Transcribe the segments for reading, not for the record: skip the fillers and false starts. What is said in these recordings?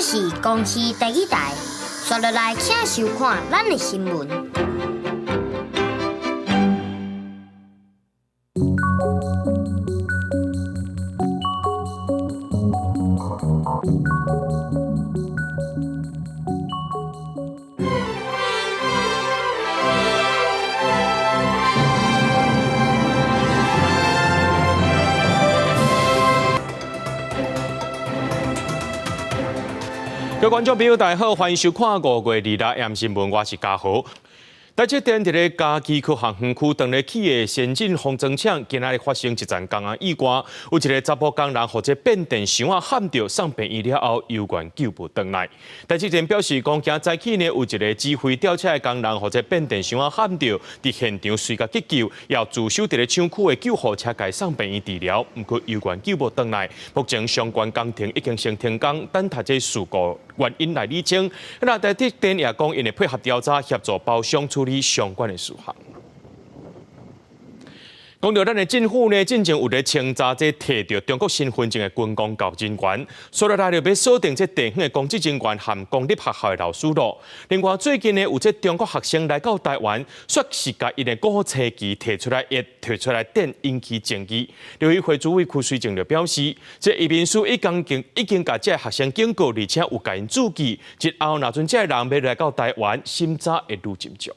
这是公视第一台，刷落来请收看咱的新闻。各位观众朋友，大家好，欢迎收看5月26日新闻，我是嘉豪。台积电伫咧嘉义区航园区等咧起的先进封装厂，今仔日发生一桩公安意外，有一个查甫工人或者变电箱啊喊到送病院了后，有关救不回来。台积电表示，讲今早起呢有一个指挥吊车的工人或者变电箱啊喊到，伫现场随甲急救，要驻守伫咧厂区的救护车该送病院治疗，不过有关救不回来。目前相关工程已经先停工，等待这事故原因来厘清。那台积电也讲，因会配合调查，协助包商处理相关的事项。讲到咱的政府呢，进前有咧清查这摕到中国身份证的军工教人员，所以来就要锁定这地方的公职人员和公立学校的老师咯。另外，最近呢有这中国学生来到台湾，说是甲因的高车机摕出来电，引起争议。刘议会主委邱水正就表示，这移民署已经甲这学生警告，而且有甲因注记，日后若阵这人要来到台湾，审查会愈严重。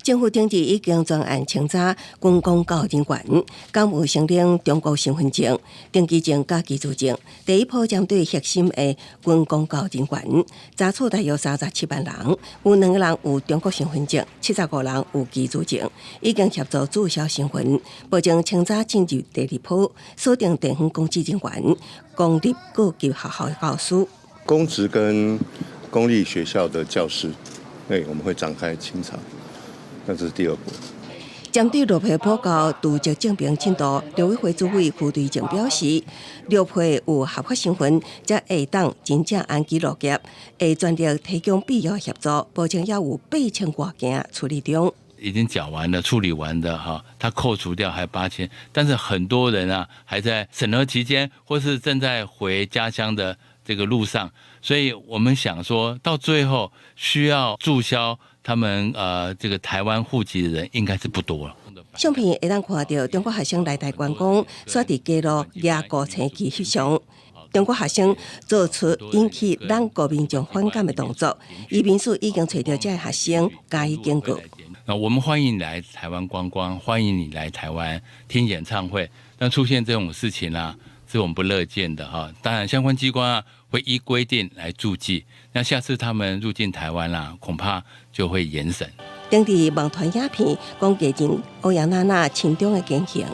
政府顶日已经专案清查军工教人员，敢有申领中国身份证、登记证、甲居住证。第一波针对核心的军工教人员，查处大约37万人，有2个人有中国身份证，75人有居住证，已经协助注销身份，保证清查进入第二波，锁定地方公职人员、公立各级学校的教师。公职跟公立学校的教师，我们会展开清查。那这是第二步。针对6批报告渎职证明进度，刘委会主委傅瑞正表示，6批有合法身份，才会当真正安居乐业，会全力提供必要协助，保证要有8000多件处理中。已经缴完了、处理完的哈，他扣除掉还8000，但是很多人啊还在审核期间，或是正在回家乡的这个路上，所以我们想说到最后需要注销他们这个台湾户籍的人应该是不多了。相片会当看到中国学生来台观光，刷伫街路抓高车机翕相。中国学生做出引起咱国民众反感的动作，移民署已经找到这些学生加以警告。那我们欢迎你来台湾观光，欢迎你来台湾听演唱会，但出现这种事情啊，是我们不乐见的哈。当然，相关机关啊会依规定来注记。那下次他们入境台湾啦，恐怕就会严审。当地网传影片讲艺人欧阳娜娜亲中的言行，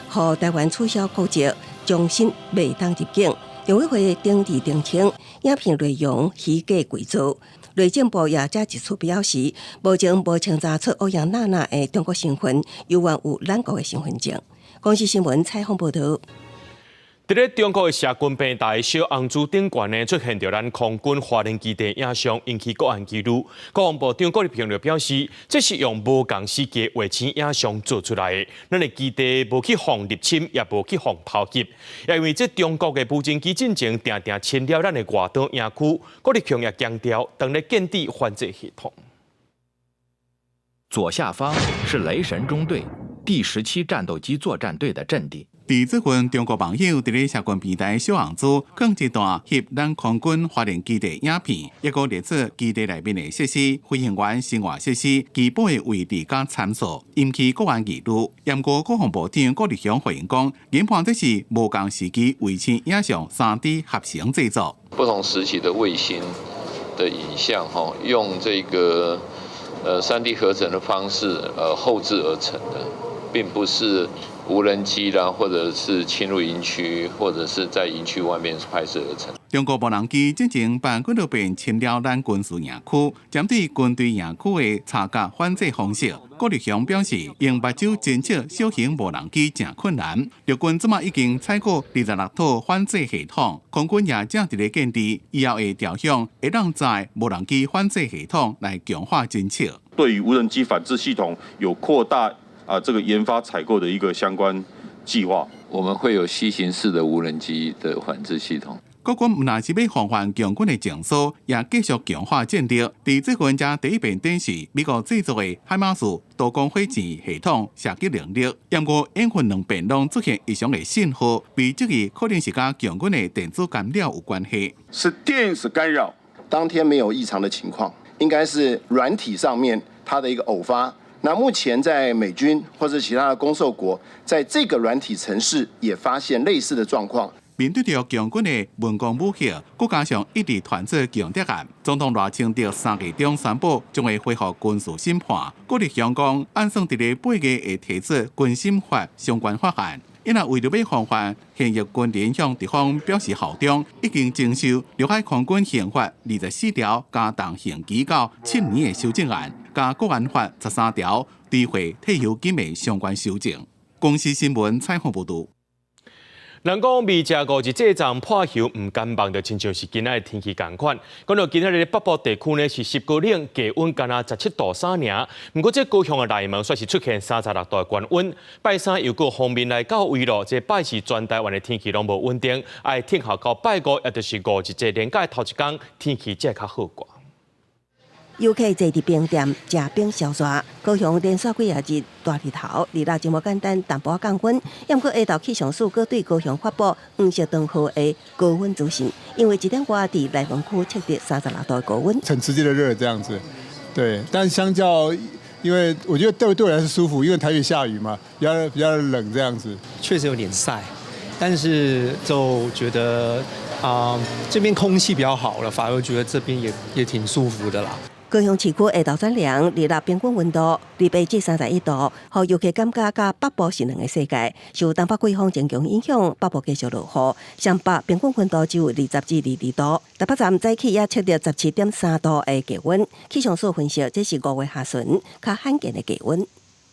和台湾取消国籍，终身未当入境。刘委会当地澄清，影片内容虚假伪造。内政部也再一次表示，目前无清查出欧阳娜娜的中国身份，有缘有咱国的身份证。公视新闻采访报道。伫咧中国的社军平台小红书顶悬呢，出现着咱空军花莲基地影像，引起国安记录。国防部长郭立平就表示，这是用无共时机画青影像做出来的。咱的基地无去防入侵，也无去防炮击，也因为这中国的无人机进前定定侵了咱的外岛营区。郭立平也强调，当咧建立反制系统。左下方是雷神中队第17战斗机作战队的阵地。伫这群中国网友伫咧社群平台小红书放一段翕咱空军花莲基地影片，一个列出基地内面的设施、飞行员生活设施、基本的位置甲参数，引起国安疑虑。严过国防部长郭立雄回应讲，研判这是无共时机卫星影像3D 合成制作。不同时期的卫星的影像，用这个3D 合成的方式后置而成的，并不是无人机啦，或者是侵入营区，或者是在营区外面拍摄而成。中国无人机进前办几多遍侵了咱军事营区，针对军队营区的查甲反制方式，郭立雄表示，用目睭侦测小型无人机真困难。陆军即马已经采购26套反制系统，空军也正伫咧建立，以后会调向会让在无人机反制系统来强化侦测。对于无人机反制系统有扩大这个研发采购的一个相关计划，我们会有西型式的无人机的反制系统。国军唔但是要防范强军的情愫，也继续强化战力。伫这个家第一遍展示美国制作的海马斯多功火箭系统射击能力，不过缘分两边拢出现异常的信号，被质疑可能是甲强军的电子干扰有关系。是电子干扰，当天没有异常的情况，应该是软体上面它的一个偶发。那目前在美军或者其他的攻受国，在这个软体程式也发现类似的状况。面对着强军的文攻武吓，再加上一直团结强敌案，总统赖清德3月中宣布将会恢复军事审判。国立香港按算伫咧8月会提出军审法相关法案。因为为了要防范现役军人向敌方表示效忠，已经征收陆海空军宪法24条加重刑期到7年的修正案，加国安法13条诋毁退休金的相关修正。公司新闻采访报道。人讲未食过日这站破晓唔甘望，就亲像是今仔的天气同款。讲到今仔日北部地区呢是10高岭，低温干那17度3尔。不过这高雄的内门却是出现36度的高温。拜三又过方面来到位咯，这拜四全台湾的天气拢无稳定，爱天后到拜五，也就是5日这连假头一天天气才较好过。游客坐伫冰店食冰消沙，高雄连续几日大日头，日落真无简单，淡薄降温。要过下昼气象署阁对高雄发布黄色灯号的高温资讯，因为1点外伫内蒙区测得36度的高温，很直接的热这样子。对，但相较，因为我觉得对我来说舒服，因为台北下雨嘛，比较冷这样子。确实有点晒，但是就觉得这边空气比较好了，反而觉得这边也挺舒服的啦。高雄市区下昼转凉，日落平均温度日北至31度，互游客感觉甲北部是两个世界。受东北季风增强影响，北部继续落雨，湘北平均温度只有20至22度。台北站早起也测到17.3度的低温。气象署分析，这是5月下旬较罕见的低温。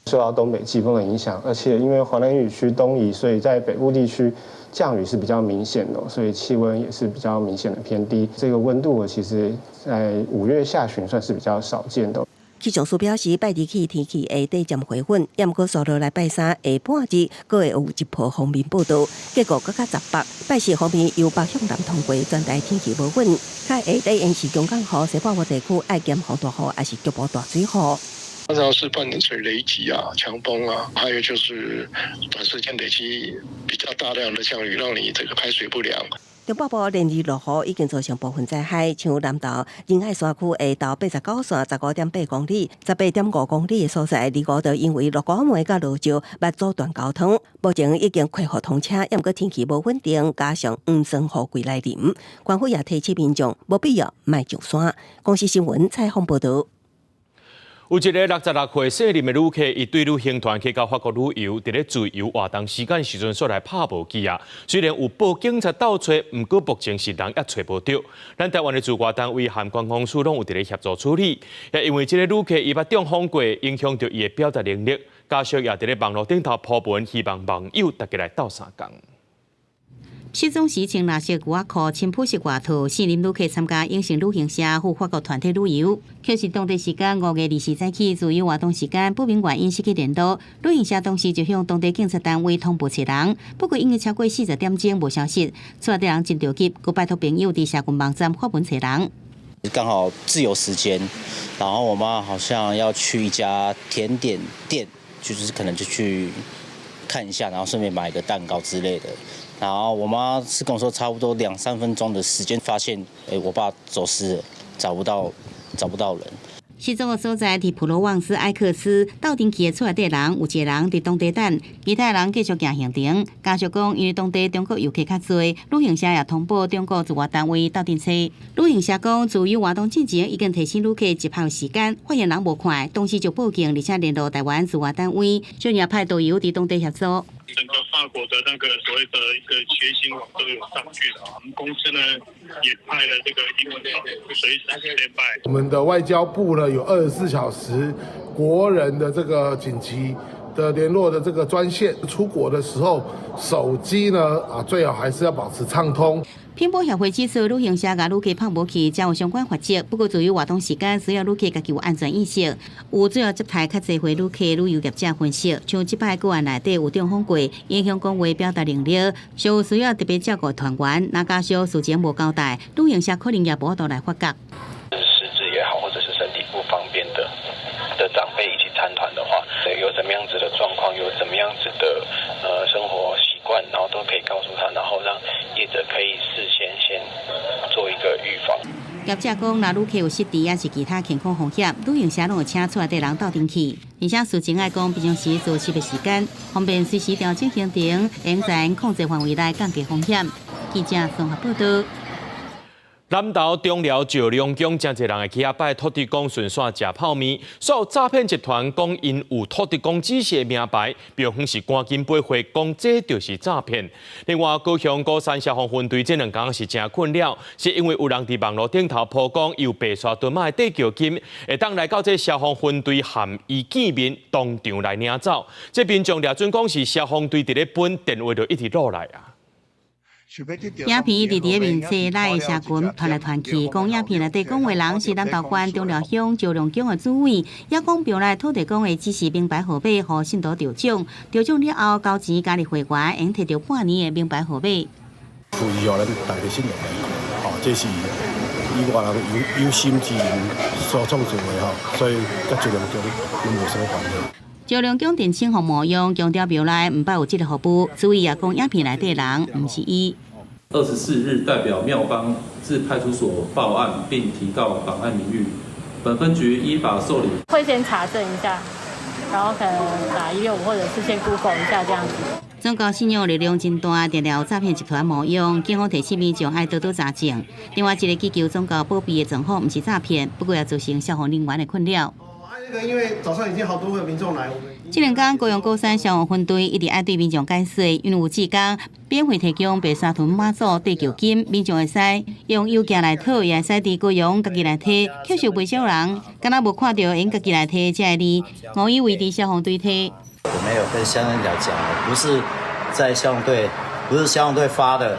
受到东北季风的影响，而且因为华南雨区东移，所以在北部地区降雨是比较明显的，所以气温也是比较明显的偏低。这个温度其实在5月下旬算是比较少见的。气象署表示，拜日起天气会逐渐回稳，也毋过受落来拜三下半日，阁会有一波锋面报道，结果更加杂北。拜四方面由北向南通过，全台天气无稳，较下底沿市中港河、西半部地区爱兼防大雨，还是局部大水雨。常常是伴随雷击啊、强风啊，还有就是短时间累积比较大量的降雨，让你这个排水不良。中北部连日落雨已经造成部分灾害，像南投仁爱山区下到89线15.8公里、18.5公里的所在，离5道因为落雨梅甲落石，要阻断交通。目前已经恢复通车，也毋过天气无稳定，加上黄霜雨季来临，官府也提醒民众无必要迈上山。公司新闻采访报道。有一个66岁姓林的旅客，伊对旅行团去到法国旅游，伫咧自由活动时间时阵，煞来拍无记啊。虽然有报警察倒找，毋过目前是人也找无到。咱台湾的主管单位和观光署拢有伫咧协助处理。也因为这个旅客伊捌中风过，影响到伊的表达能力，加上也伫咧网络顶头铺文，希望网友大家来斗相共。失踪时穿蓝色牛仔裤、青浦色外套，姓林旅客参加影城旅行社赴法国团体旅游。可是当地时间5月24早起自由活动时间，不明原因失去联络。旅行社当时就向当地警察单位通报找人，不过因为超过40点钟无消息，找到人真着急，佮拜托朋友伫社群网站发文找人。刚好自由时间，然后我妈好像要去一家甜点店，就是可能就去看一下，然后顺便买一个蛋糕之类的。然后我妈是跟我说，差不多2-3分钟的时间，发现我爸走失了，找不到人。失踪的所在伫普罗旺斯埃克斯，斗阵去的厝内底人有一个人伫当地等，其他人继续行行程。家属讲，因为当地中国游客较多，旅行社也通报中国驻外单位斗阵找。旅行社讲，自由活动进前已经提醒旅客一拍时间，发现人无看，当时就报警，而且联络台湾驻外单位，就也派导游伫当地协助。整个法国的那个所谓的一个学习网都有上去了，我们公司呢也派了这个英文的随时standby。我们的外交部呢有24小时国人的这个紧急的联络的这个专线。出国的时候，手机呢最好还是要保持畅通。偏保协会指出，旅行社甲旅客拍无去，将有相关罚则。不过，由于活动时间需要旅客家己有安全意识，有主要接待较侪回旅客旅游业者分析，像即摆个案内底有中风过，影响讲话表达能力，稍有需要特别照顾团员，那加上事前无交代，旅行社可能也无法度来发觉。失智也好，或者是身体不方便的长辈一起参团的话，有怎么样子的状况，有怎么样子的生活习惯，然后都可以告诉他，然后让业者可以事先做一个预防。业者讲，若旅客有失智，也是其他健康风险，旅行社拢有请出来的人斗阵去，而且事前爱讲平常时做翕的时间，方便随时调整行程，用在控制范围内降低风险。记者综合报道。南投中寮石龙宫真侪人会去遐拜土地公顺线食泡面，所有诈骗集团讲因有土地公指示的名牌，标榜是赶紧买回，讲这就是诈骗。另外，高雄高山消防分队这2天是真困扰，是因为有人伫网络顶头曝光有白沙屯马的地桥金，会当来到这消防分队含伊见面，当场来领走。这民众掠准讲是消防队伫咧本电话就一直落来啊。影片伫咧面册内社群传来传去，讲影片内底讲话人是南投县中寮乡石龙宫的主委，也讲表内土地公的指示名牌号码予信徒调奖，调奖了后交钱加入会员，用摕到半年的名牌号码。处于咱大家信任来这是以外人有心之人所创作的所以甲石龙宫拢无什么关系。石龙宫电称服模样，强调庙内唔捌有这个服务，主意也讲影片内底人唔是伊。24日代表庙方至派出所报案，并提告档案名誉。本分局依法受理。会先查证一下，然后可能打165或者是先 Google 一下这样子。中国信用力量真大，定了诈骗集团模样，警方提醒民众爱多多查证。另外一个祈求宗教保庇的账号，唔是诈骗，不过也造成消防人员的困扰。因为早上已经好多个民众来，这2天高雄高山消防分队一直爱对民众解释，因为有志工免费提供白沙屯妈祖地桥金，民众会使用邮件来讨，也会使伫高雄家己来摕，吸收不少人，敢若无看到用家己来摕这个字，我以为伫消防队摕。我们有跟消防队讲的，不是在消防队，不是消防队发的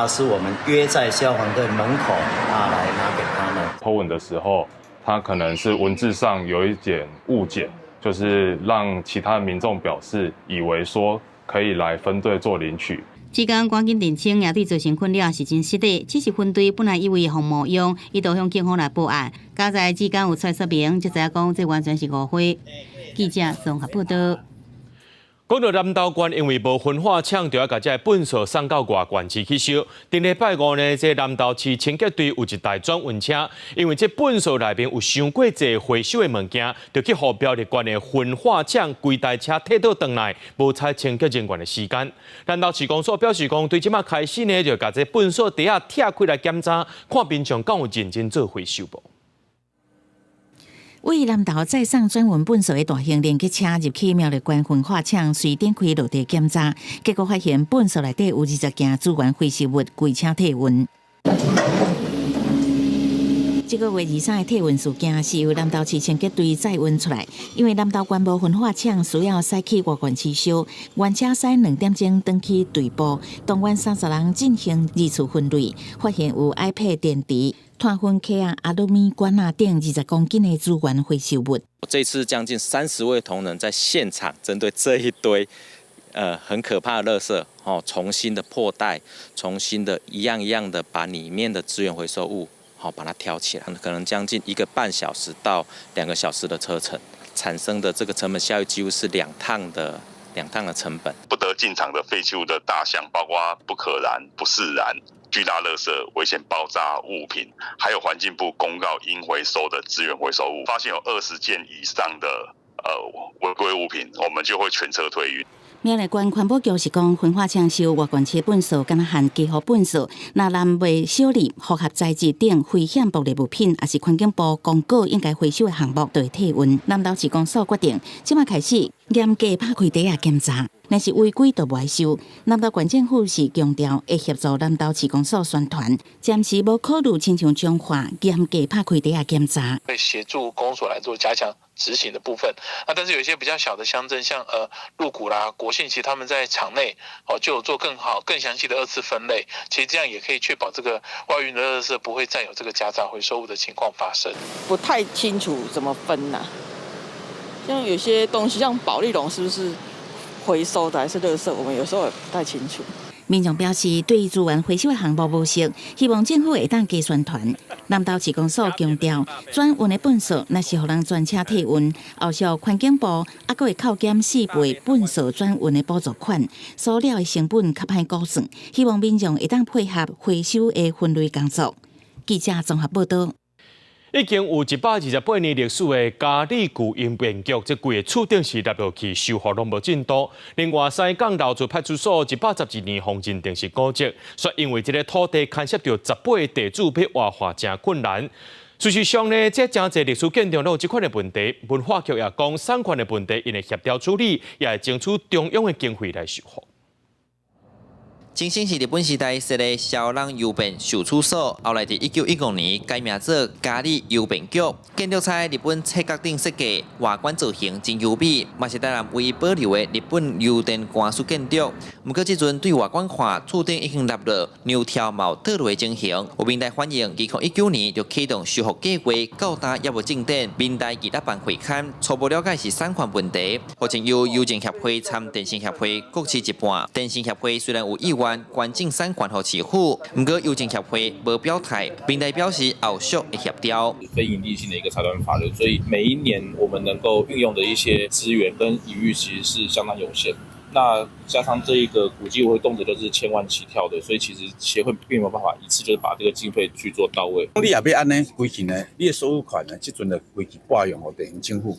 是我们约在消防队门口来拿给他们。投文的时候，他可能是文字上有一点误解，就是让其他民众表示以为说可以来分队做领取。志工赶紧澄清，也对造成困扰是真实的，只是分队本来以为防模样，伊就向警方来报案。刚才志工有出来说明，才知影讲这完全是误会。记者综合报道。讲到南投县，因为无分化厂，就要甲这粪扫送到外县市去收。顶礼拜5呢，这南投市清洁队有一台转运车，因为这粪扫内面有伤过侪回收的物件，就去互标立县的分化厂规台车退倒转来，无采清洁人员的时间。南投市公所表示讲，对即马开始呢，就甲这粪扫底下拆开来检查，看民众敢有认真做回收无。为南投再上转运粪扫的大型连接车入去庙立县分化厂，随点开落地检查，结果发现粪扫内底有20件资源回收物归车退运。这个月23的退运事件是由南投市清洁队载运出来，因为南投县无分化厂需要驶去外县市收，原车驶2点钟登去队部，当晚30人进行二次分类，发现有 iPad 电池、碳粉壳阿鲁米管等20公斤的资源回收物。这次将近30位同仁在现场针对这一堆很可怕的垃圾重新的破袋，重新的一样一样的把里面的资源回收物把它挑起来，可能将近1个半小时到2个小时的车程，产生的这个成本效益几乎是2趟的成本。不得进场的废弃物的大项包括不可燃、不释燃、巨大垃圾、危险爆炸物品，还有环境部公告应回收的资源回收物，发现有20件以上的违规物品，我们就会全车退运。庙内县环保局是讲，分化厂收外县市粪扫，敢若含基础粪扫，若难未小粒复合材质等危险暴力物品，也是环境部公告应该回收的项目，就会退运。南投市公所决定，即马开始严格拍开底下检查，若是违规就袂收。南投县政府是强调会协助南投市公所宣传，暂时无考虑亲像彰化严格拍开底下检查，会协助公所来做加强执行的部分。但是有一些比较小的乡镇，像鹿谷啦、国姓，其实他们在场内就有做更好、更详细的2次分类。其实这样也可以确保这个外运的垃圾不会再有这个夹杂回收物的情况发生。不太清楚怎么分呐，像有些东西，像保丽龙是不是回收的还是垃圾，我们有时候也不太清楚。民众表示，对资源回收的项目无熟，希望政府会当加宣传。南投市公所强调，转运的粪扫若是互人专车替运，后续环境部还佫会扣减4倍粪扫转运的补助款，所了的成本较歹估算。希望民众会当配合回收的分类工作。记者综合报道。已经有128年历史的嘉里区应变局，这几个厝顶是立落去修复拢无进度。另外，西港楼厝派出所112年防震定是古迹，说因为这个土地牵涉到18个地主要活化真困难。事实上呢，这真侪历史建筑都有这款的问题。文化局也讲，相关的问题因会协调处理，也会争取中央的经费来修复。前身是日本时代设立小人邮便收储所，后来伫1915年改名做嘉里邮便局。建筑采日本七角顶设计，外观造型真优美，嘛是台南唯一保留的日本邮电官署建筑。不过，即阵对外观看，厝顶已经立了牛条毛倒落的情形。有民代反映，2019年就启动修复计划，到达也无进展。民代记得办会刊，初步了解是三款问题，目前由邮政协会参电信协会各持一半。电信协会虽然有意愿关进3款和市府，不过邮政协会无表态，民代表示后续会协调。非营利性的一个财团法人，所以每一年我们能够运用的一些资源跟余裕其实是相当有限。那加上这一个古迹会动辄都是1000万起跳的，所以其实协会并没有办法一次就是把这个经费去做到位。你也要安尼规矩呢，你的所有权呢，即阵的规矩拨用给地方政府，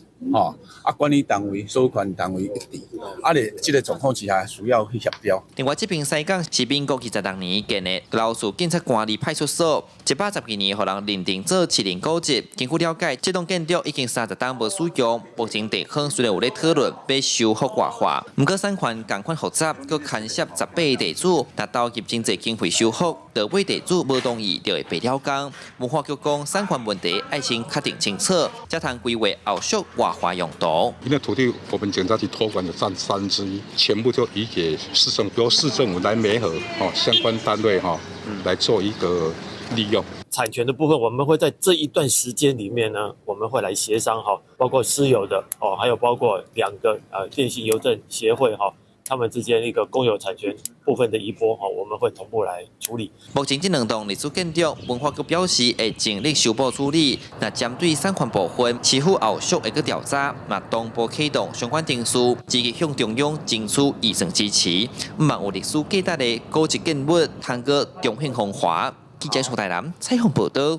管理单位、所有权单位一致，这个状况之下需要去协调。另外，这边西港是民国26年建的老树警察管理派出所，110几年，互人认定做7年古迹。经过了解，这栋建筑已经30档无使用，目前地方虽然有咧讨论要修复活化，不过3款同款复杂，佮牵涉18个地主，若投入真侪经费修复，倒位地主无同意就会被了工。文化局讲3款问题爱先确定清楚，才通规划后续活化用途。因为土地我们检察局托管的占1/3，全部就移给市政府，由市政府来媒合相关单位来做一个利用。产权的部分，我们会在这一段时间里面呢，我们会来协商包括私有的还有包括2个电信邮政协会他们之间一个公有产权部分的移拨我们会同步来处理。目前这2栋历史建筑，文化局表示会尽力修补处理。那针对3款部分，市府后续会去调查，那同步启动相关程序，积极向中央争取预算支持。嘛有历史价值的古迹建物，通过重新风华。记者苏台南采访报道。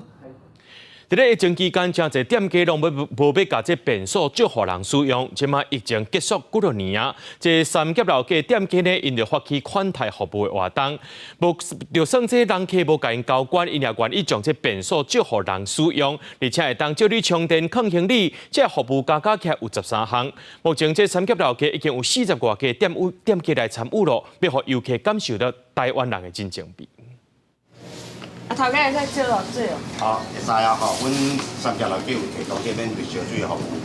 在咧疫情期间，真侪店家拢无要甲这便所借互人使用。即马疫情结束几多年啊，这三甲楼街店家呢，因着发起款待服务的活动，无就算这人客无甲因交管，因也愿意将这便所借互人使用，而且会当借你充电、抗行李，这服务加起来有13项。目前这三甲楼街已经有40多家店家来参与咯，要互游客感受到台湾人的真情味。头家会使借落水哦。会使啊，阮三甲楼街有提供这免费烧水的服务。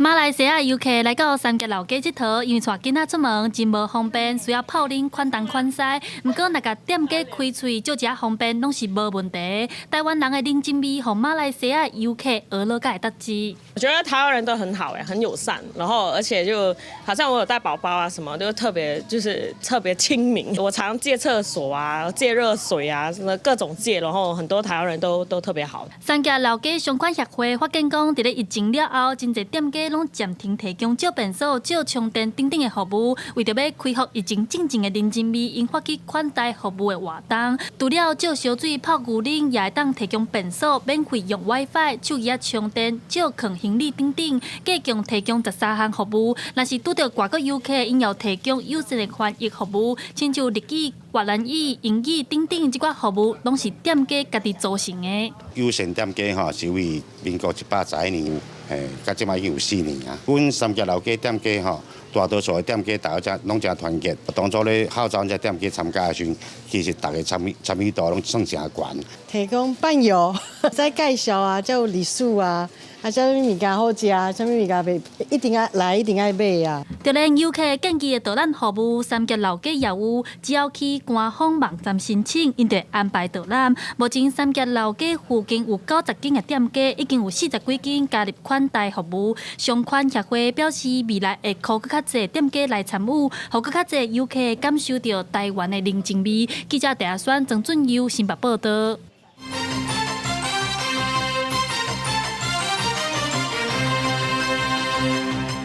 马来西亚游客来到三甲楼街佚佗，因为带囡仔出门真无方便，需要泡啉款东款西。不过，若甲店家开喙就食方便，拢是无问题。台湾人的人情味，和马来西亚游客俄勒盖得知。我觉得台湾人都很好很友善，然后而且就好像我有带宝宝啊什么，就特别亲民。我常借厕所啊，借热水啊，什么各种借，然后很多台湾人都特别好。三甲楼街相关协会发现讲，伫咧疫情了后，真侪店家拢暂停提供借便所、借充电等等的服务，为着要恢复疫情进前的人情味，因发起款待服务的活动。除了借烧水、泡牛奶，也会当提供便所、免费用 WiFi、手机充电、借扛行李等等，计共提供13项服务。若是拄到外国游客，因要提供优先的翻译服务，亲像日语、越南语、英语等等这款服务，拢是店家家己组成的。优先店家是为民国111年到即摆已经有4年啊。阮三峡老街店家吼，大多数的店家大家拢真团结。当初咧号召这店家参加的时候，其实大家参与度拢算真悬。提供伴游，再介绍啊，才有礼数啊。啥物物件好食，啥物物件袂一定爱来，一定爱买啊！就连游客建议的导览服务，三峡老街也有，只要去官方网站申请，因就安排导览。目前三峡老街附近有90间的店家，已经有40几间加入款待服务。商款协会表示，未来会靠更较侪店家来参与，互更较侪游客感受到台湾的宁静味。记者陈阿选、曾俊佑新北报道。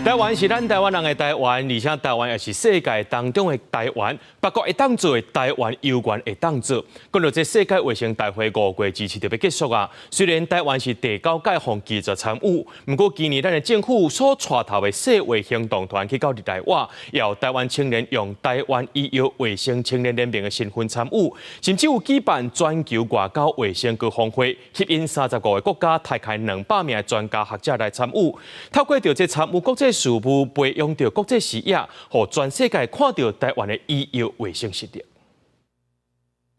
台湾是咱台湾人的台湾，而且台湾也是世界当中的台湾。不过会当做的台湾有关会当做。讲到这世界卫生大会5月支持就要结束啊。虽然台湾是第9届防疫者参与，不过今年咱的政府所带头的世卫行动团去到日内瓦，要台湾青年用台湾医药卫生青年联盟的身份参与，甚至有举办全球外交卫生高峰会，吸引35个国家抬开200名专家学者来参与。透过着这参与国际事务培养着国际视野，让全世界看到台湾的医药卫生实力。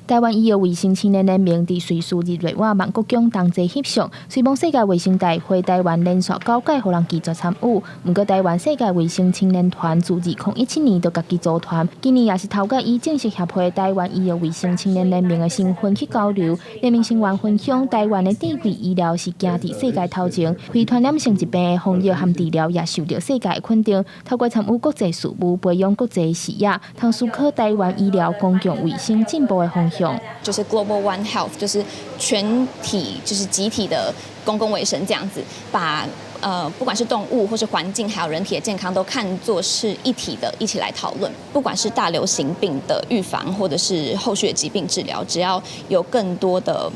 台湾医药卫生青年联盟伫瑞士日内瓦万国奖同齐翕相，随望世界卫生大会台湾连续9届互人拒绝参与。不过台湾世界卫生青年团自2017年就家己组团，今年也是头届以正式协会台湾医药卫生青年联盟的身份去交流。联盟成员分享，台湾的智慧医疗是行伫世界头前，非传染性疾病的防疫和治疗也受到世界的肯定。透过参与国际事务，培养国际视野，通思考台湾医疗公共卫生进步的方向。就是 Global One Health， 就是全体，就是集体的公共卫生这样子，把不管是动物或是环境，还有人体的健康，都看作是一体的，一起来讨论。不管是大流行病的预防，或者是后续的疾病治疗，只要有更多的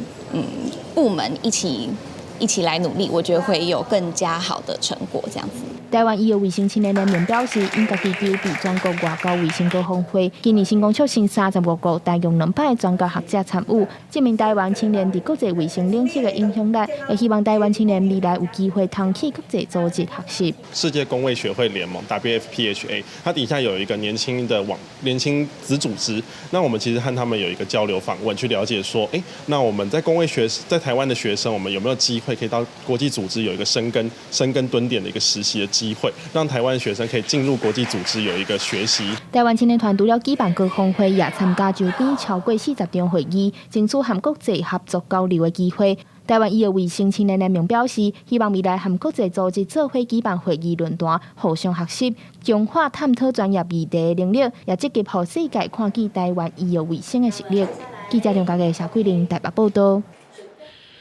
部门一起来努力，我觉得会有更加好的成果这样子。台湾医药卫生青年联盟表示，因家己筹备全国外交卫生高峰会，今年成功促成35国大用200个专家学者参与，证明台湾青年伫国际卫生领域的影响力，也希望台湾青年未来有机会通去国际组织学习。世界公卫学会联盟 WFPHA， 它底下有一个年轻子组织，那我们其实和他们有一个交流访问，去了解说，那我们在公卫在台湾的学生，我们有没有机会可以到国际组织有一个深耕蹲点的一个实习的机会，让台湾学生可以进入国际组织有一个学习。台湾青年团除了举办高峰会，也参加周边超过40场会议，争取和国际合作交流的机会。台湾医药卫生青年联盟表示，希望未来和国际组织做伙举办会议论坛，互相学习，强化探讨专业议题的能力，也积极让世界看见台湾医药卫生的实力。记者梁家嘅夏桂玲台北报道。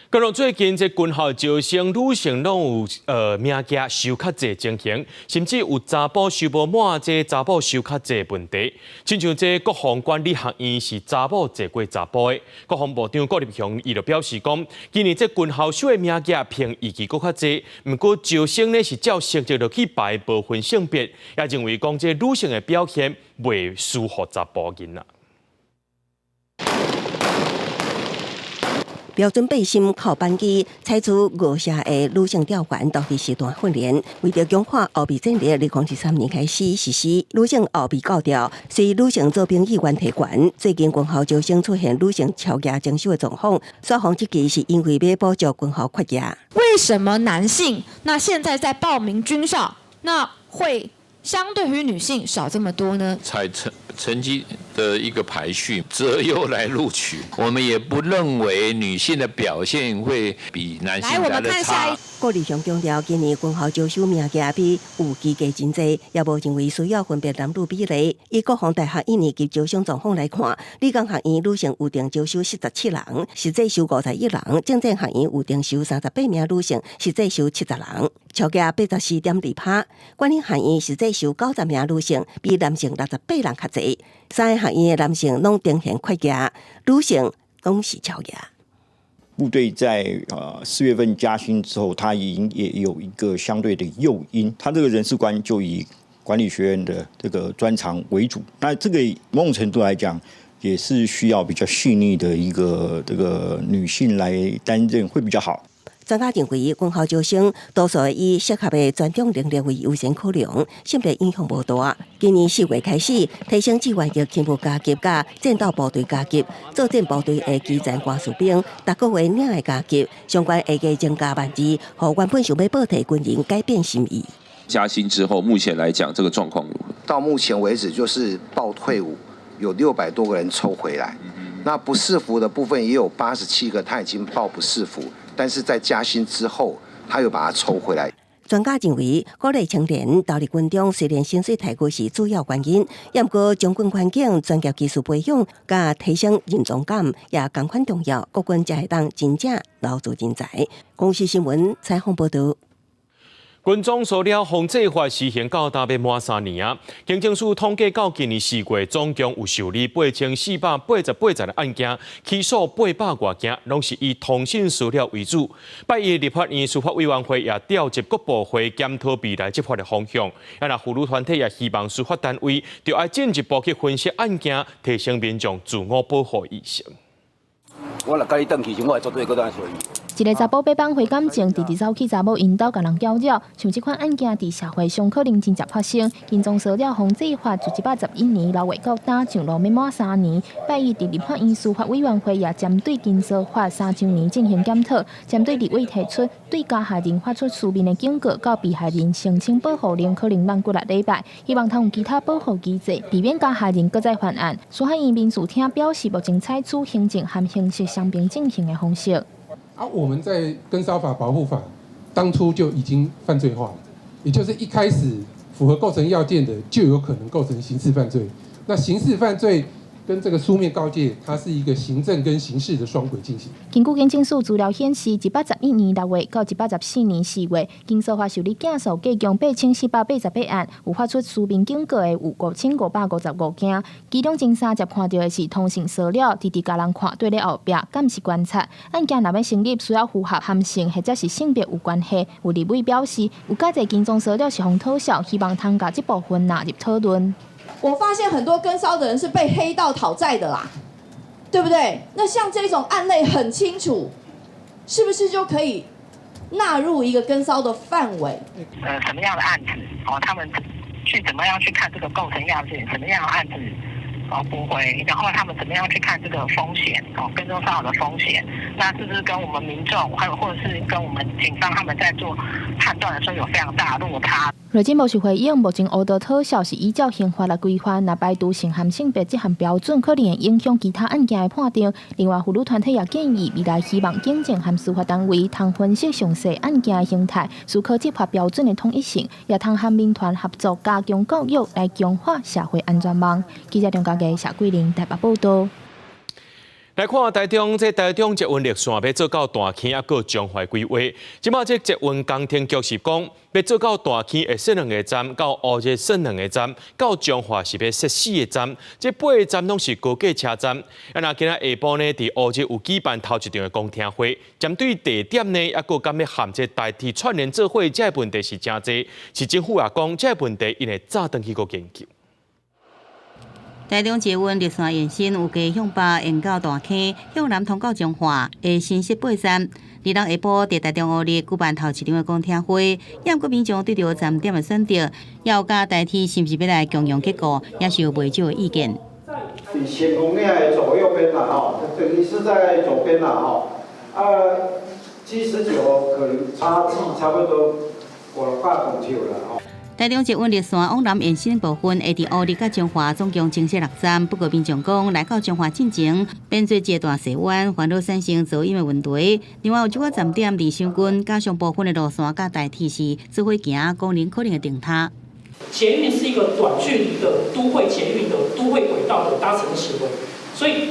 讲到最近这军校招生女性拢有名额收较侪情形，甚至有查甫收无满，这查甫收较侪问题。亲像这国防管理学院是查某侪过查甫的，国防部长郭立雄伊就表示讲，今年这军校收的名额偏预期搁较侪，不过招生呢是照成绩落去排，无分性别，也认为讲这女性的表现袂输乎查甫囡仔。标准背心靠班机，采取50个女性调员到底时段训练，为着强化后备战力，2023年开始实施女性后备教调，随女性做兵意愿提悬。最近军校招生出现女性超额征收的状况，所方这期是因为要补助军校缺额。为什么男性那现在在报名军校，那会相对于女性少这么多呢？采成绩的一个排序，择优来录取。我们也不认为女性的表现会比男性来的差。郭立雄强调，今年军校招收名额比有期间真济，也无认为需要分别男女比例。以国防大学1年级招生状况来看，理工学院女性预定招收17人，实际收51人；政治学院预定收38名女性，实际收70人，超额84.2%。管理学院实际收90名女性，比男性68人较济。3个学院的男性拢呈现缺额，女性拢是超额。部队在4月份加薪之后，他也有一个相对的诱因，他这个人事官就以管理学院的这个专长为主。那这个某种程度来讲，也是需要比较细腻的一个这个女性来担任会比较好。专家认为，军校招生多数会以适合的专种能力为优先考量，性别影响无大。今年4月开始，提升志愿役勤务加级、甲战斗部队加级、作战部队的基层官士兵，逐个月领的加级，相关会计增加2%，让原本想要报替军人改变心意。加薪之后，目前来讲，这个状况如何？到目前为止，就是报退伍有600多个人抽回来，那不适服的部分也有87个，他已经报不适服。但是在加薪之后，他又把它抽回来。专家认为，鼓励青年投入军中，虽然薪水提高是主要原因，也不过将军环境、专业技术培养，加提升认同感也同款重要。国军才会当真正留住人才。公视新闻采访报道。军中塑料防治法施行到大约满3年啊，行政署统计到今年4月，总共有受理8488件的案件，起诉800多件，拢是以通讯资料为主。8月立法院司法委员会也调集各部会检讨未来执法的方向。那妇女团体也希望司法单位就要进一步去分析案件，提升民众自我保护意识。我若甲你转去时，我会绝对搁当小伊。一个查甫被绑回感情，直直走去查某引导，甲人搅扰，像这款案件伫社会上可能真正发生。金钟塑料防治法自111年6月到打上路要满3年，8月伫立法院司法委员会也针对金塑法3周年进行检讨，针对立委提出对加害人发出书面的警告，到被害人申请保护令可能慢过6礼拜，希望通有其他保护机制，避免加害人搁再犯案。司法院民事厅表示，目前采取行政和刑事双并进行的方式。我们在跟烧法保护法当初就已经犯罪化了，也就是一开始符合构成要件的，就有可能构成刑事犯罪。那刑事犯罪跟这个书面告诫，它是一个行政跟刑事的双轨进行。根据警政署资料显示，111年6月到114年4月，金塑法受理件数计共8488案，有发出书面警告的有5555件，其中前3接看到的是通讯资料，直直甲人看对咧后壁，敢是观察。案件若要成立，需要符合含性或者是性别有关系。有立委表示，有介侪金钟资料是互讨效，希望通把这部分纳入讨论。我发现很多跟骚的人是被黑道讨债的啦，对不对？那像这种案类很清楚，是不是就可以纳入一个跟骚的范围？什么样的案子他们去怎么样去看这个构成要件？什么样的案子不会？然后他们怎么样去看这个风险跟踪骚扰的风险？那是不是跟我们民众还有或者是跟我们警方他们在做判断的时候有非常大的落差？内政部是回应，目前乌道特效是依照刑法来规范，若排除性和性别这项标准，可能会影响其他案件的判定。另外，妇女团体也建议，未来希望警政和司法单位通分析详细案件的形态，思考执法标准的统一性，也通和民团合作加强教育，来强化社会安全网。记者张家嘅谢桂玲台北报道。来看台中捷运绿线要做到大坑，还佫彰化规划。即马这捷运工程局是讲，要做到大坑会设2个站，到乌日设2个站，到彰化是要设4个站。这8个站拢是高架车站。那今仔下晡呢，伫乌日有举办头一场的公听会，针对地点呢，还佫敢要含这代替串联做伙，这问题是真侪。市政府也讲，这问题因会早登去个研究。台中捷运绿线延伸有加向北延到大坑，向南通到彰化的新设8站。日落下晡，伫台中乌日举办头一场的公听会，验国民众对着站点的选择，也有甲代替是不是要来共用结果，也是有袂少的意见。前红链的左右边啦，等于是在左边啦，79可能差不多500公尺啦。台中捷运绿线往南延伸部分，会伫乌日甲彰化总共增设6站。不过民众讲，来到彰化进前，变做一段西弯，烦恼产生噪音的问题。另外有几个站点离乡近，加上部分的路线甲代替是只会行功能可能会停塌。捷运是一个短距离的都会捷运的都会轨道的搭乘行为，所以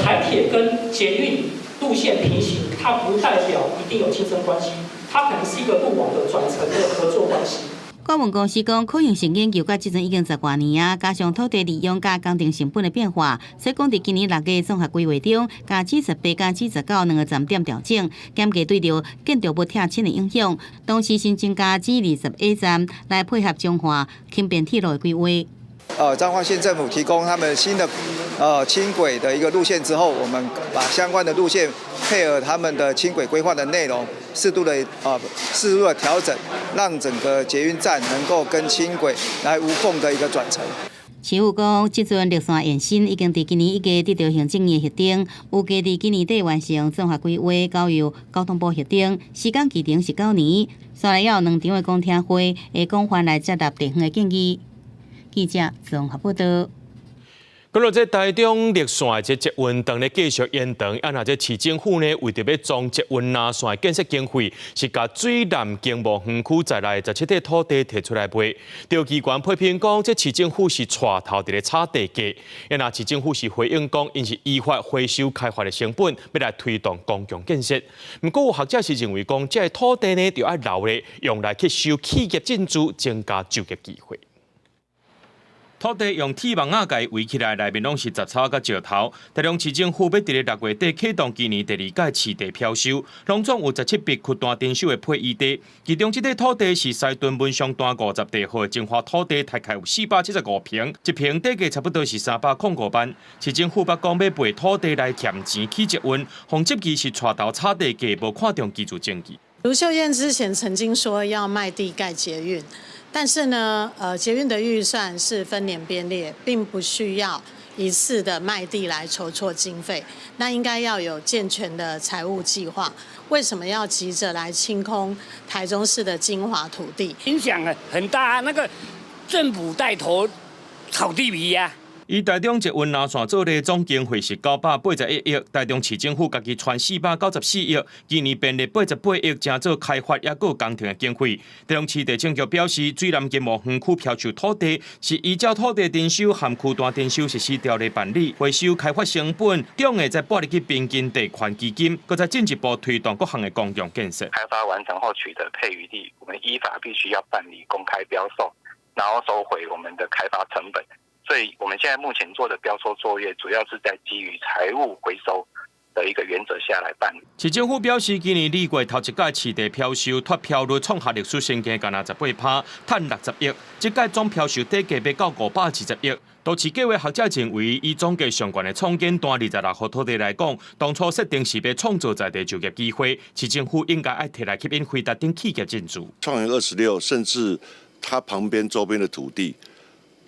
台铁跟捷运路线平行，它不代表一定有竞争关系，它可能是一个路网的转乘的合作关系。顾问公司讲，可行性研究到即阵已经10多年啊，加上土地利用甲工程成本的变化，所以讲伫今年6月综合规划中，甲78甲79 2个站点调整，减价对着建筑物拆迁的影响，同时新增加至20A 站来配合彰化轻便铁路的规划。彰化县政府提供他们新的轻轨的一个路线之后，我们把相关的路线配合他们的轻轨规划的内容，适度的调整，让整个捷运站能够跟轻轨来无缝的一个转乘。市府讲，这阵绿线延伸已经伫今年1月得到行政院核定，预计伫今年底完成综合规划，交由交通部核定，时间期程是9年。虽然要有2场的公听会，会广泛来接纳地方的建议。记者综合报道。嗰落这台中绿线的这捷运灯咧继续延长，那这市政府呢为着要装捷运拉线建设经费，是甲水南经贸园区在内17块土地摕出来卖。调机关批评讲，这市政府是带头伫咧炒地价。那市政府是回应讲，因是依法回收开发的成本，要来推动公共建设。不过有学者是认为讲，这土地呢就要留咧，用来去收企业进驻，增加就业机会。土地用铁网仔盖围起来，内面拢是杂草甲石头。台中市政府要伫咧6月底启动今年第2届市地标收，拢总有17笔缺单征收的配依地。其中，这块土地是西屯文商段50地号的精华土地，大概有475平，一平地价差不多是305万。市政府把讲要卖土地来欠钱起捷运，洪执期是带头炒地价，无看重技术证据。卢秀燕之前曾经说要卖地盖捷运。但是呢，捷运的预算是分年编列，并不需要一次的卖地来筹措经费，那应该要有健全的财务计划。为什么要急着来清空台中市的精华土地？影响很大，那个政府带头炒地皮啊。以台中捷运拉线做例，总经费是981亿，台中市政府家己传494亿，今年编列88亿，正做开发也有工程的经费。台中市地政局表示，水南经贸园区飘售土地是依照土地征收含区段征收实施条例办理，回收开发成本，总会再拨入去平均地权基金，搁再进一步推动各项的公共建设。开发完成后取得配余地，我们依法必须要办理公开标售，然后收回我们的开发成本。所以我们现在目前做的标售作业，主要是在基于财务回收的一个原则下来办理。市政府表示，今年2月头一届市地标售脱票率创下历史新高，敢若18%，赚60亿。这届总标售底价要到520亿。都市计划学者认为，以总计相关的创建单26号土地来讲，当初设定是要创造在地就业机会，市政府应该爱摕来吸引非特定企业进驻。创园26，甚至它旁边周边的土地。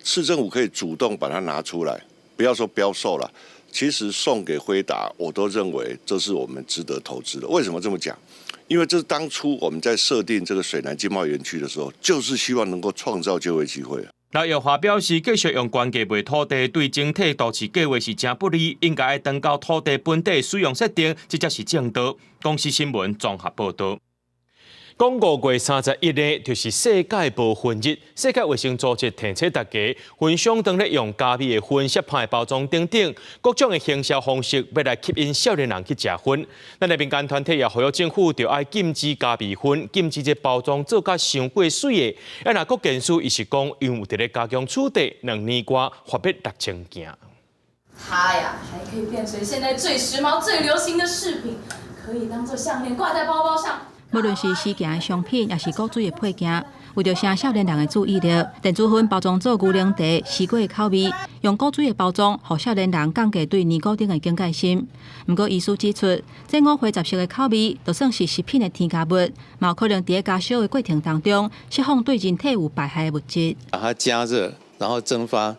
市政府可以主动把它拿出来，不要说标售了，其实送给辉达，我都认为这是我们值得投资的。为什么这么讲？因为这是当初我们在设定这个水南经贸园区的时候，就是希望能够创造就业机会。赖耀华表示，继续用原价卖土地，对整体都市计划是真不利，应该等到土地本地使用设定，这才是正道。公司新闻综合报道。讲5月31日就是世界无薰日，世界卫生组织提醒大家，薰商当咧用加味的薰、色派包装等等各种的行销方式，要来吸引少年人去食薰。咱的民间团体也呼吁政府着爱禁止加味薰，禁止这包装做甲伤过水的。若国建署伊是讲，因为伫咧加强处理2年多发别6000件。它呀，还可以变成现在最时髦、最流行的饰品，可以当做项链挂在包包上。无论是时行的商品，也是古锥的配件，为着省少年人的注意力，电子薰包装做牛奶茶、西瓜的口味，用古锥的包装，让少年人降低对尼古丁的警戒心。不过，医师指出，这5花杂色的口味，就算是食品的添加物，嘛有可能在加烧的过程当中，释放对人体有败害的物质。把它加热，然后蒸发，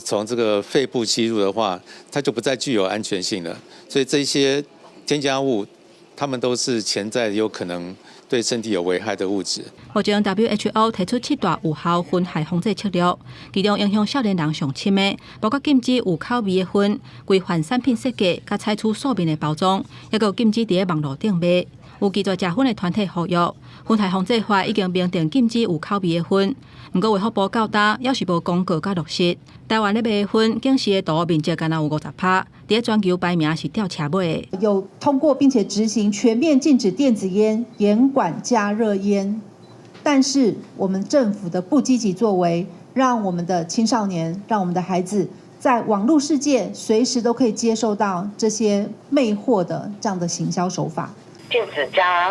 从这个肺部吸入的话，它就不再具有安全性了。所以这些添加物。它们都是潜在有可能对身体有危害的物质。目前 WHO 提出7大有效薰害防治策略，其中影响少年人上深的，包括禁止有口味的薰、规范产品设计，甲采取素面的包装，也有禁止伫咧网络顶卖。有记者食薰的团体呼吁，薰害防治法已经明定禁止有口味的薰，不过卫福部交代，要是无公告甲落实。台湾咧卖薰，竟时的度面积敢若有50%，伫咧全球排名是吊车尾的。有通过并且执行全面禁止电子烟、严管加热烟，但是我们政府的不积极作为，让我们的青少年、让我们的孩子在网络世界随时都可以接受到这些魅惑的这样的行销手法。禁止加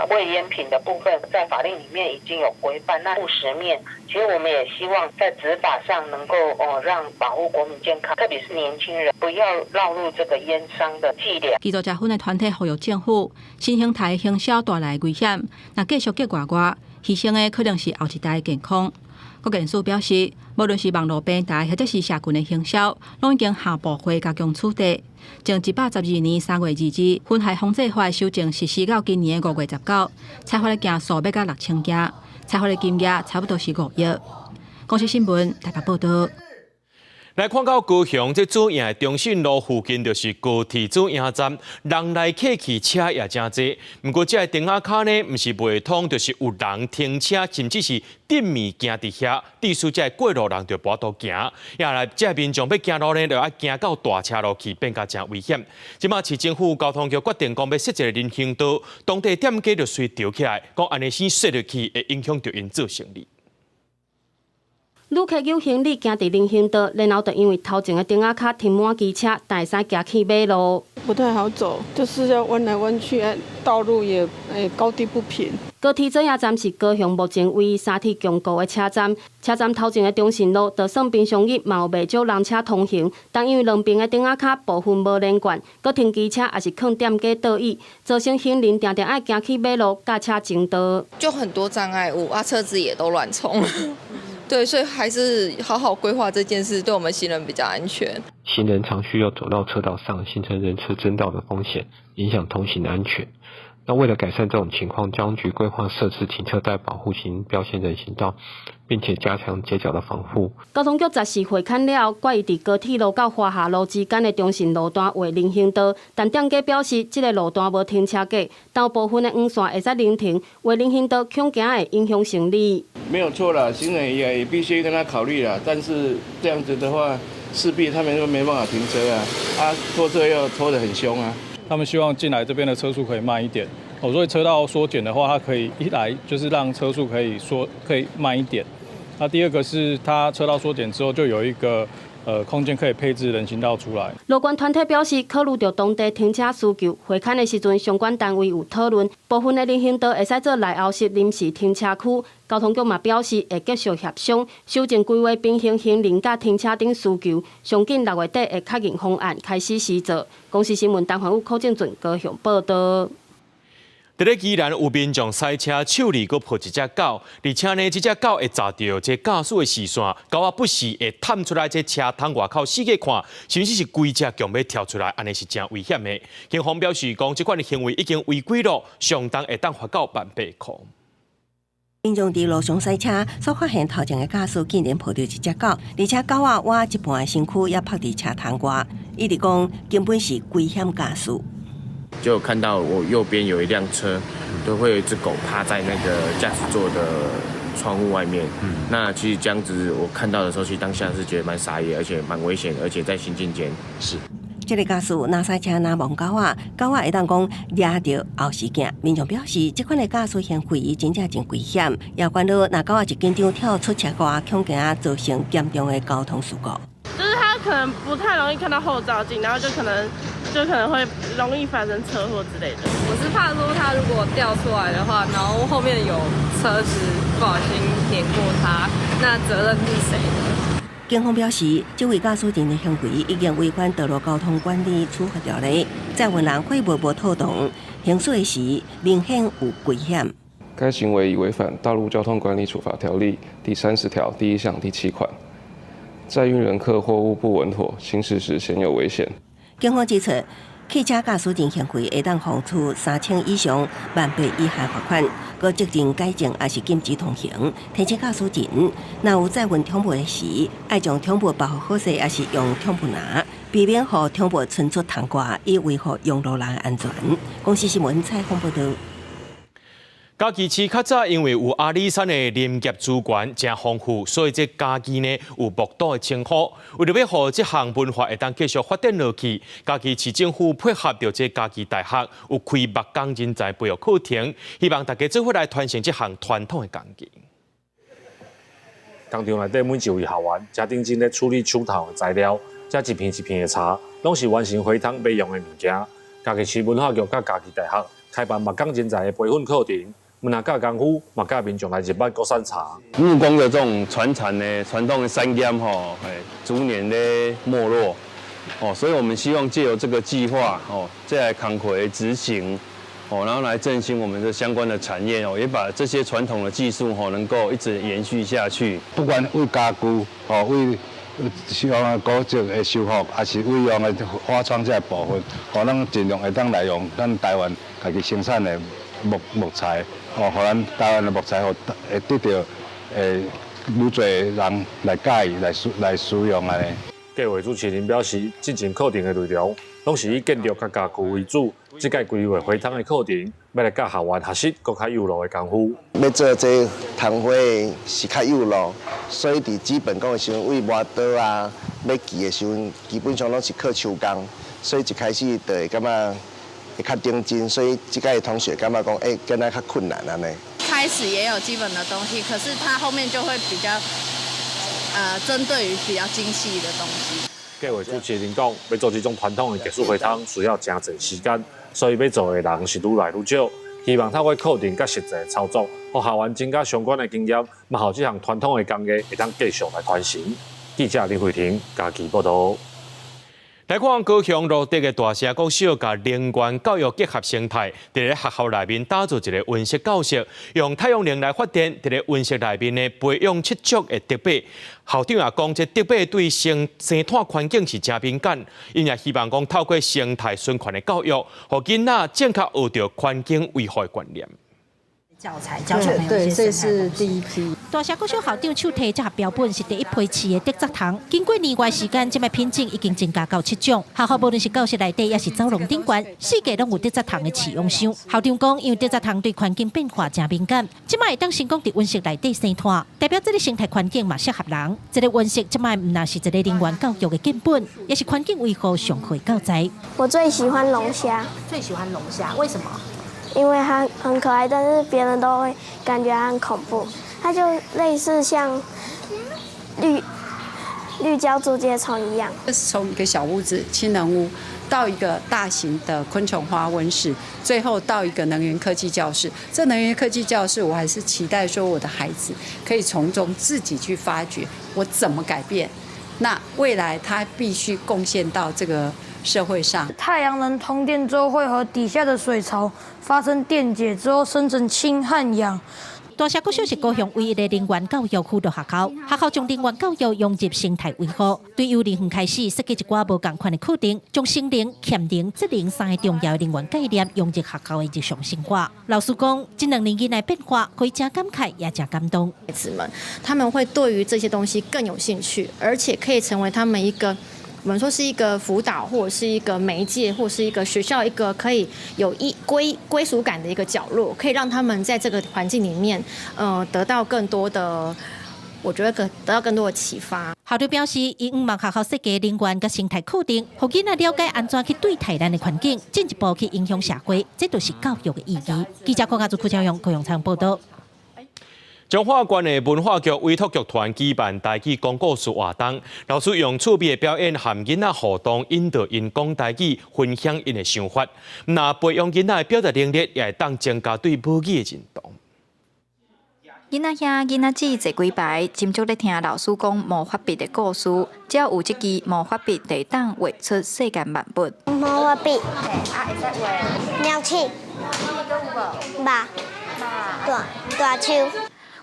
味烟品的部分，在法令里面已经有规范。那务实面，其实我们也希望在执法上能够让保护国民健康，特别是年轻人不要落入这个烟商的伎俩。基督教分的团体呼吁政府新形态行销带来危险，若继续结外挂，牺牲的可能是后一代的健康。国建署表示，无论是网络平台或者是社群的行销，拢已经下部会加强处理。从112年3月2日《危害防治法》修正实施到今年5月19，采发的件数要到6000件，采发的金额差不多是5亿。公视新闻台北报道。来看到高雄这主营的中信路附近，就是高铁主营站，人来客去，车也真多。不过这灯仔卡呢，不是未通，就是有人停车，甚至是点物件伫遐，致使这过路人就跋倒行。也来这民众要行路呢，就要行到大车路去，变甲真危险。即马市政府交通局决定讲要设一个人行道，当地店家就随调起来，讲安尼先设落去，会影响到因做生意。旅客有行李行伫人行道，然后就因为头前的灯仔卡停满机车，但会使行去马路，不太好走，就是要弯来弯去，道路也高低不平。高铁转运站是高雄目前唯一三铁强固的车站，车站头前的中信路，就算平常日嘛有袂少人车通行，但因为两边的灯仔卡部分无连贯，搁停机车也是坑店家倒椅，造成行人常常爱行去马路，驾车争道，就很多障碍物啊，车子也都乱冲。对，所以还是好好规划这件事，对我们行人比较安全。行人常需要走到车道上，形成人车争道的风险，影响通行的安全。那为了改善这种情况，交通局规划设置停车带保护型标线人行道，并且加强街角的防护。交通局10时会勘了，决意伫高铁路到华夏路之间的中信路段为人行道，但店家表示，这个路段无停车格，但有部分的黄线会使临停，为人行道恐惊会影响生理。没有错啦，行人也必须跟他考虑啦，但是这样子的话，势必他们就没办法停车啊，拖车要拖得很凶啊。他们希望进来这边的车速可以慢一点，所以车道缩减的话，它可以一来就是让车速可以慢一点。那第二个是它车道缩减之后，就有一个空间可以配置人行道出来。路权团体表示，考虑到当地停车需求，会勘的时阵，相关单位有讨论，部分的人行道会使做内后式临时停车区。交通局嘛表示，会继续协商，修正规划平衡行人甲停车等需求，上紧6月底会确认方案开始施作。公视新闻陈环宇、柯正俊高雄报道。伫咧宜兰有民众赛车手里阁抱一只狗，而且呢，这只狗会抓到这驾驶的视线，狗啊不时会探出来这车窗外口四界看，甚至是规只强要跳出来，安尼是真危险的。警方表示讲，这款的行为已经违规了，相当会当罚到100块。民众伫路上赛车，所发现头前的驾驶竟然抱着一只狗，而且狗啊挖一半的身躯也趴伫车窗外，伊直讲根本是危险驾驶。就看到我右边有一辆车，都会有一只狗趴在那个驾驶座的窗户外面。那其实这样子我看到的时候，其实当下是觉得蛮傻眼，而且蛮危险，而且在行进间是。这个驾驶若赛车若望狗仔会当讲抓到后视镜。民众表示，这款的驾驶行为真正真危险，也关到若狗仔一紧张跳出车外，恐惊造成严重的交通事故。就是他可能不太容易看到后照镜，然后就可能会容易发生车祸之类的。我是怕说他如果掉出来的话，然后后面有车子不小心碾过他，那责任是谁的？警方表示，这位驾驶人的行为已经违反道路交通管理处罚条例，载运人会默透动，行驶时明显有危险。该行为已违反《道路交通管理处罚条例》第30条第1项第7款。载运人客货物不稳妥，行驶时显有危险。警方指出，汽车驾驶人行为会当罚处3000以上万倍以下罚款，搁责任改正也是禁止通行。提醒驾驶人，若有载运宠物时，爱将宠物保护好势，也是用宠物篮，避免让宠物冲出窗外，以维护用路人的安全。公视新闻采访报道。嘉义市较早因为有阿里山的林业资源真丰富，所以这嘉义呢有木岛的称呼。为了要让这项文化会当继续发展落去，嘉义市政府配合着这嘉义大学有开木工人才培育课程，希望大家做伙来传承这项传统的工艺。工厂内底每一位校员，正认真咧处理手头的材料，这一片的茶，拢是完成回汤备用的物件。嘉义市文化局甲嘉义大学开办木工人才的培训课程，文化教功夫，嘛教民众来日办国产茶。木工的这种传统的产业逐年的没落。所以我们希望借由这个计划再来康回执行然后来振兴我们的相关的产业也把这些传统的技术能够一直延续下去。不管为家具为像古迹的修复，还是为用的花窗这部分，咱尽量会当来用咱台湾家己生产的木材，互咱台湾的木材会得到愈多人来介意来使用安尼。计划主持人表示，进行课程的内容拢是以建筑甲家具为主。这届规划花汤的课程，要来教校员学习更较有路的功夫。要做这汤花是较有路，所以伫基本功的时候，为磨刀啊、要锯的时候，基本上拢是靠手工，所以一开始就会感觉会较顶真，所以这届同学感觉讲，跟咱较困难安尼。开始也有基本的东西，可是它后面就会比较。针对于比较精细的东西。计划主持人讲，要做这种传统的技术花汤，需要真侪时间，所以要做的人是愈来愈少。希望透过课程甲实际操作，和校员增加相关的经验，嘛，后这项传统的工艺会当继续来传承。记者李慧婷家己报道。来看高雄路德的大社国小，甲能源教育结合生态，伫咧学校内面打造一个温室教室，用太阳能来发电。伫咧温室内面呢，培养7足的德伯。校长也讲，这德伯对生态环境是真敏感，因也希望讲透过生态循环的教育，互囡仔正确学到环境维护的观念。教材教小朋友一些这是第一批。大社国小校长手提这盒标本是第一批饲的德泽糖，经过年外时间，这卖品种已经增加到7种。学校无论是教室内底，也是走廊顶悬，四界拢有德泽糖的饲养箱。校长讲，因为德泽糖对环境变化真敏感，这卖会当成功伫温室内底生态，代表这个生态环境嘛适合人。这个温室这卖唔那是一个能源教育的根本，也是环境维护上会教材。我最喜欢龙虾。最喜欢龙虾，为什么？因为它很可爱，但是别人都会感觉它很恐怖。它就类似像绿胶竹节虫一样。这是从一个小屋子氢能屋，到一个大型的昆虫花温室，最后到一个能源科技教室。这能源科技教室，我还是期待说我的孩子可以从中自己去发掘我怎么改变。那未来他必须贡献到这个社会上。太阳能通电之后，会和底下的水槽发生电解之后，生成氢和氧。大社国小是高雄唯一的能源教育辅导学校，学校将能源教育融入生态维护，对幼儿园开始设计一寡无同款的课程，将省能、俭能、节能3个重要的能源概念融入学校的日常生活。老师讲，这2年以来变化，可以真感慨，也真感动。孩子们他们会对于这些东西更有兴趣，而且可以成为他们一个。我们说是一个辅导，或者是一个媒介，或是一个学校一个可以有归属感的一个角落，可以让他们在这个环境里面，得到更多的，我觉得得到更多的启发。校长表示，伊希望学校设计能源甲生态课程，让囡仔了解安怎去对待咱的环境，进一步去影响社会，这就是教育的意义。记者郭家祖、柯昭阳、高雄场报道。彰化县的文化局委托剧团举办台语讲故事活动，老师用趣味的表演和囡仔互动，引导因讲台语，分享因的想法。那培养囡仔的表达能力，也会当增加对母语的认同。囡仔兄、囡仔姊坐几排，斟酌咧听老师讲魔法笔的故事，只要有这支魔法笔，就当画出世间万物。魔法笔，会使画鸟鼠、肉、大树。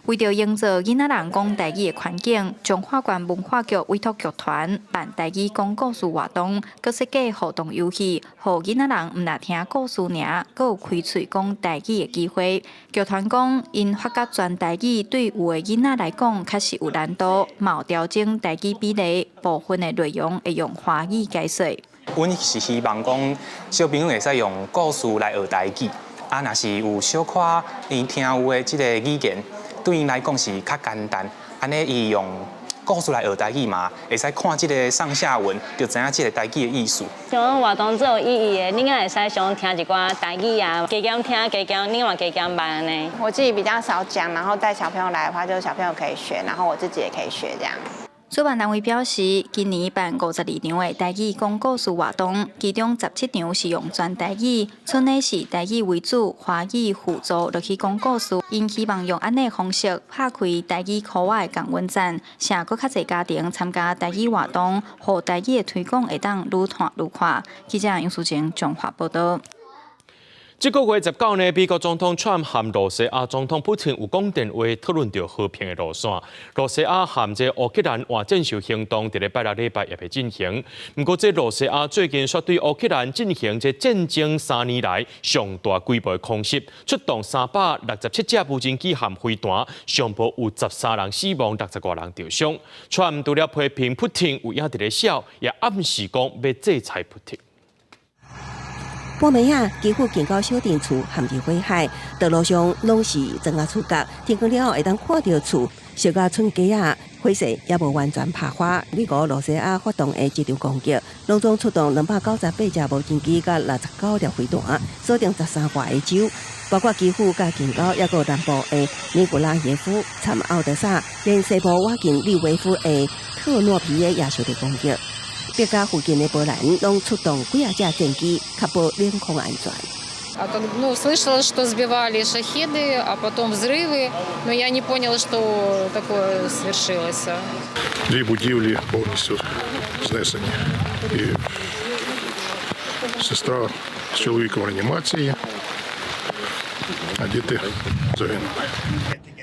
为着营造囡仔人讲台语的环境，彰化县文化局委托剧团办台语讲故事活动，佮设计互动游戏，互囡仔人毋但听故事尔，佮有开喙讲台语的机会。剧团讲，因发觉全台语对有的囡仔来讲确实有难度，嘛有调整台语比例，部分的内容会用华语解说。阮是希望讲小朋友会使用故事来学台语，啊，若是有小可伊听有的即个语言。对因来讲是较简单，安尼伊用故事来学台语嘛，会使看即个上下文，就知影即个台语的意思。像活动最有意义的，你也会使想听一寡台语啊，加减听，加减另外加减办安尼。我自己比较少讲，然后带小朋友来的话，就是小朋友可以学，然后我自己也可以学这样。主办单位表示，今年办52场的台语讲故事活动，其中17场是用全台语，剩的是台语为主，华语辅助落去讲故事。因希望用安尼方式拍开台语课外的港文站，请更较侪家庭参加台语活动，互台语的推广会当愈传愈快。记者杨淑晴综合报道。这个月19日，美国总统 Trump 和罗西亚总统普京有讲电话讨论到和平的路线。罗西亚和这乌克兰换战术行动，伫礼拜也会进行。不过，这罗西亚最近却对乌克兰进行这战争3年来上大规模的空袭，出动367架无人机和飞弹，上报有13人死亡，60多人受伤。Trump 除了批评普京有影伫咧笑，也暗示讲要制裁普京。半暝啊，几乎见到小电厝陷入火海，道路上拢是砖啊厝角，天光了后会当看到厝小甲村街啊，火势也无完全拍花。美国罗西亚发动的这场攻击，拢总出动298架无人机甲69条飞弹，锁定13个的州，包括基辅甲近郊，也有南部的尼古拉耶夫、参奥德萨，连西部瓦近利维夫的特诺皮耶也受到攻击。别家附近的波兰拢出动几啊架战机，确保领空安全。Слышала, что сбивали шахеды, а потом взрывы, но я не поняла, что такое свершилось. 2 будівлі повністю знесені. І сестра з чоловіком в реанімації, а діти загинули.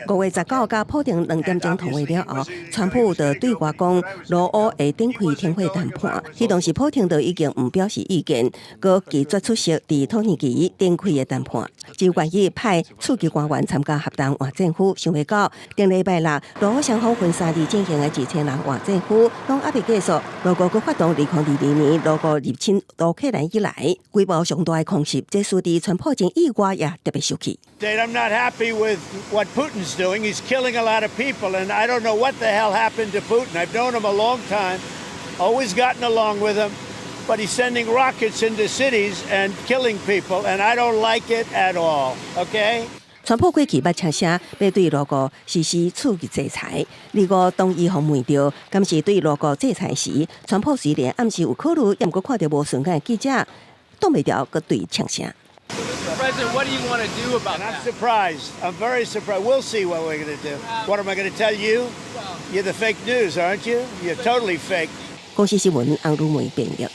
5月19日，普京2點鐘通話了後，川普就對外講，羅歐會展開停火談判。迄當時，普京就已經唔表示意見，佮拒絕出席佇土耳其展開的談判。就願意派處級官員參加合同換政府，想袂到頂禮拜六，羅歐雙方分3日進行的2000人換政府，攏還未結束。俄國佮發動2022年俄國入侵烏克蘭以來，規模上大的空襲，這使得川普京以外也特別生氣。I'm not happy with what Putin's doing. He's killing a lot of people, and I don't know what the hell happened to Putin. I've known him a long time, always gotten along with him, but he's sending rockets into cities and killing people, and I don't like it at all, okay? 川普過去捌請聲要對俄國實施刺激制裁，美國當伊方問到，敢是對俄國制裁時，川普雖然暗示有考慮，也毋過看到無順眼記者，擋袂掉個對請聲。President, what do you want to do about that? I'm surprised. I'm very surprised. We'll see what we're going to do. What am I going to tell you? You're the fake news, aren't you? You're totally fake. 公司新聞紅魯梅評論。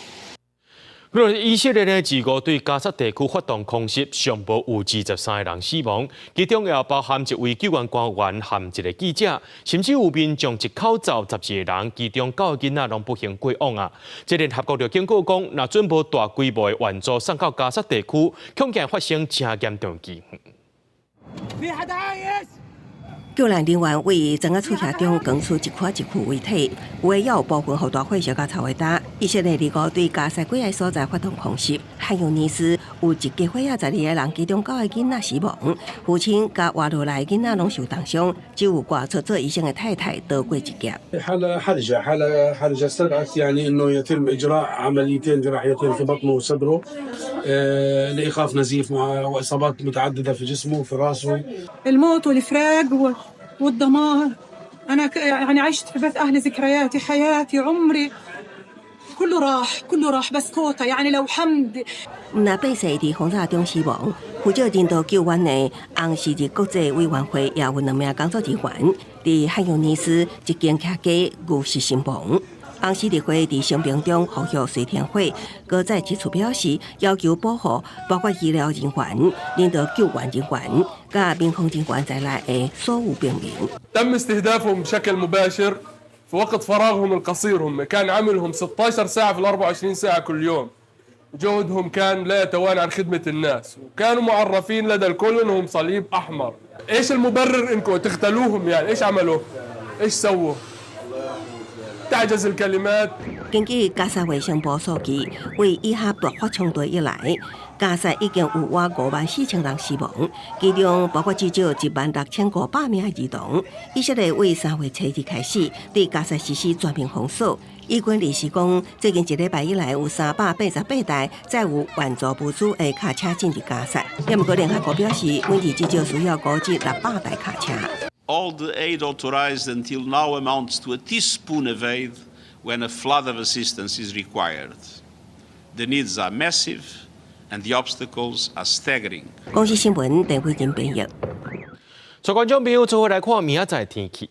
以色列呢，自5對加沙地區發動空襲，上報有23人死亡，其中也包含1位救援官員和1個記者，甚至有民眾一口罩12個人，其中9個囡仔攏不幸過往啊！這聯合國就警告講，若準備大規模的援助送到加沙地區，恐驚發生真嚴重危險。救援人員為整個厝墢中捐出一塊一具遺體，有的也有部分予大火燒甲臭會焦。以色列5對加沙幾個所在發動空襲，漢尤尼斯有一家伙12個人，其中9個囡仔死亡，父親甲活落來囡仔攏受重傷，只有掛出做醫生的太太躲過一劫。حالة حرجة استدعت يعني إنه يتم إجراء عمليتين جراحيتين في بطنه وصدره لإيقاف نزيف وإصابات متعددة في جسمه وفي راسه. الموت والفراق والدمار. أنا يعني عشت في بث أهل ذكرياتي حياتي عمري كله راح بس كوتا يعني لو حمد. 那被死伫轟炸中死亡，負責人道救援的紅十字國際委員會也有2名工作人員伫漢尤尼斯一間客家遇襲身亡。紅十字會伫聲明中呼籲隨天會，擱再指出表示要求保護包括醫療人員、領導救援人員、甲民防人員在內的所有平民。تم استهدافهم بشكل مباشر في وقت فراغهم القصير. هم كان عملهم 16 ساعة في 24 ساعة كل يوم. جهدهم كان لا يتوانى عن خدمة الناس، وكانوا معرفين لدى الكل انهم صليب احمر. ايش المبرر انكم تقتلوهم يعني؟ ايش عملوا؟ ايش سووا؟ تعجز الكلمات. 根據加沙衛生部數據，為以哈爆發衝突以來，加沙已經有約54000人死亡，其中包括至少16500名兒童。以色列為3月7日開始對加沙實施全面封鎖。以軍歷史講，最近1禮拜以來有388台載有援助物資的卡車進入加沙。也毋過聯合國表示，每日至少需要估計600台卡車。All the aid authorized until now amounts to a teaspoon of aid when a flood of assistance is required. The needs are massive and the obstacles are staggering. 公视新闻陈慧金编译。各观众朋友，做伙来看明仔载天气。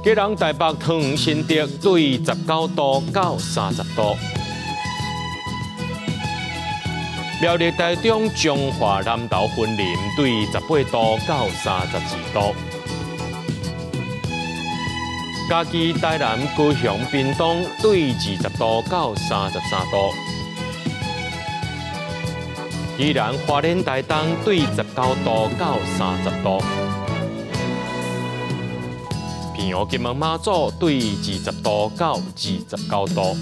基隆台北糖新竹对19度到30度，苗栗台中彰化南投云林对18度到32度，嘉义台南高雄屏东对20度到33度，宜兰花莲台东对19度到30度。平遥金门马祖对20度到29度，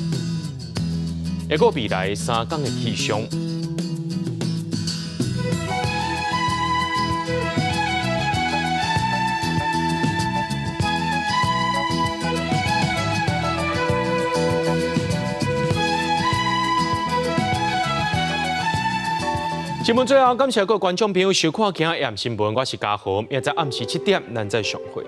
下个未来3天的气象。新闻最后，感谢各位观众朋友收看今日AM新闻，我是嘉豪，明仔暗时7点，咱再相会。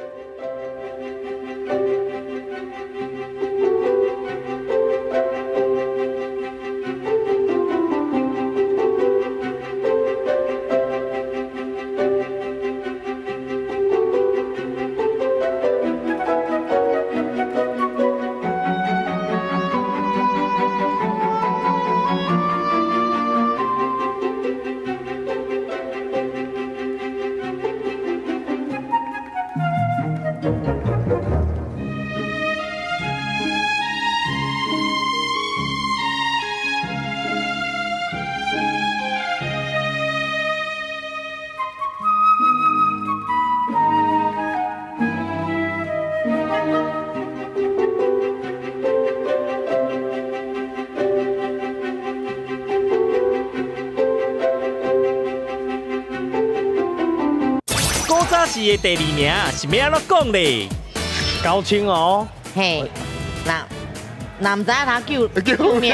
早时的第2名是要安怎讲咧？高清哦，嘿，那唔知他救命对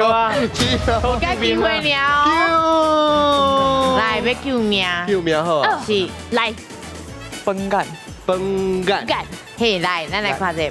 啊，我该机会了，来要救命，救命好，是来本干，嘿，来，咱来看这。